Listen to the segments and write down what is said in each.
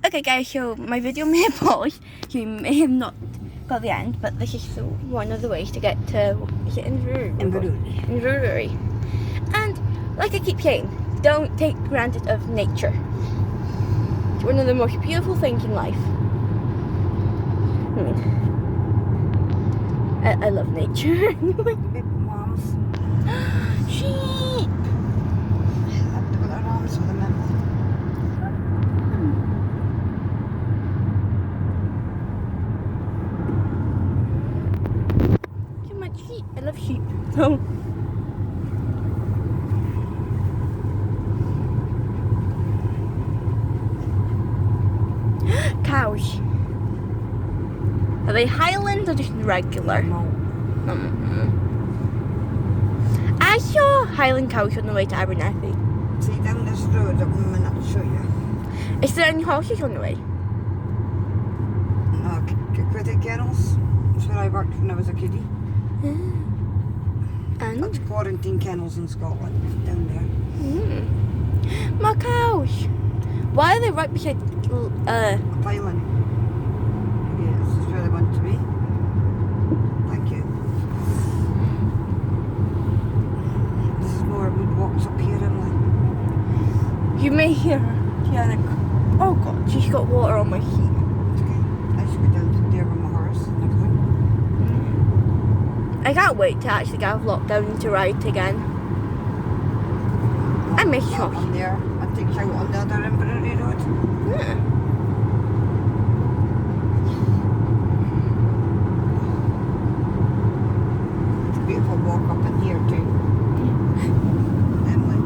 Okay guys, so my video may have paused. You may have not got the end, but this is one of the ways to get to, is it Inverurie? And like I keep saying, don't take granted of nature. It's one of the most beautiful things in life. I love nature. Sheep! Too much sheep. I love sheep. Oh. Cows. Are they Highland or just regular? I saw Highland cows on the way to Abernethy. See down this road, I'm going to show you. Is there any horses on the way? No, Cricket Kennels. That's where I worked when I was a kiddie. And? That's quarantine kennels in Scotland, down there. My cows. Why are they right beside A pylon. Yeah, this is where I want to be. Thank you. This is more wood walks up here, Emily. You may hear her. Tiana. Oh god, she's got water on my feet. Okay. I should go down to there with my horse and everything. I can't wait to actually get locked down to ride again. I miss Not horses. on there. I think I on the other Inverurie Road. Yeah. It's a beautiful walk up in here too. Emily,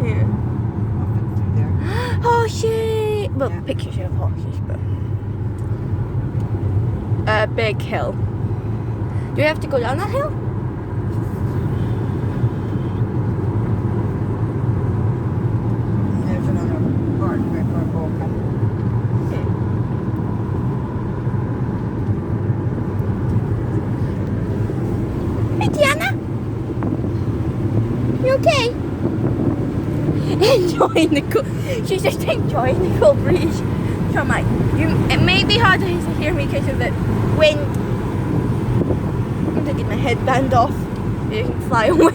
Yeah. up and through there. Horses! Well, Yeah. pictures of horses, but... A big hill. Do we have to go down that hill? There's another part where we're walking. Hey, Tiana! You okay? Enjoying the cool... She's just enjoying the cool breeze. So I'm like, it may be hard to hear me because of the wind. I'm taking my headband off. You can fly away.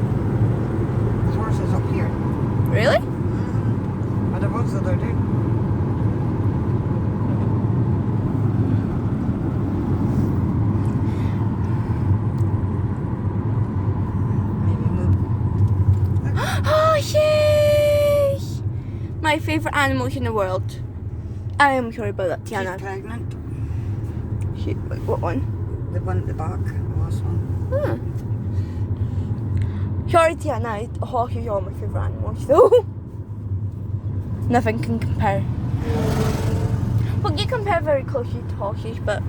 There's horses up here. Really? But there was the other day. Maybe move. Horses! My favourite animals in the world. I am sorry about that, She's Tiana. pregnant. Wait, what one? The one at the back, the last one. Sorry, Tiana, horses are my favourite animals, though. Nothing can compare. Well, you compare very closely to horses, but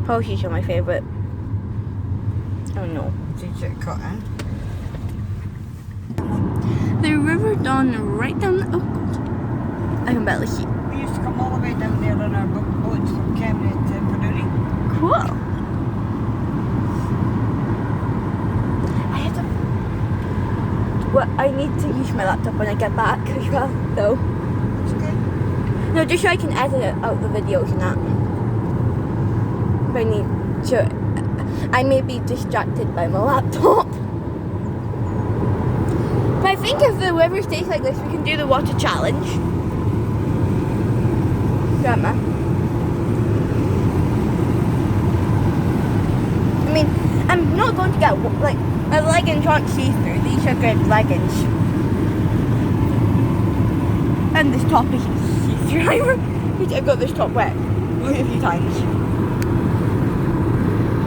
horses are my favourite. I don't know. She's it cut in. The river Don right down the... Oh, God. I can barely see. We used to come all the way down there on our boats from Kemney to Inverurie. Cool. Well, I need to use my laptop when I get back as well, though. It's okay. No, just so I can edit out the videos and that. But I may be distracted by my laptop. But I think if the weather stays like this, we can do the water challenge. Grandma. I mean, I'm not going to get, like, my leggings aren't see-through. These are good leggings. And this top is see-through. I got this top wet quite a few times.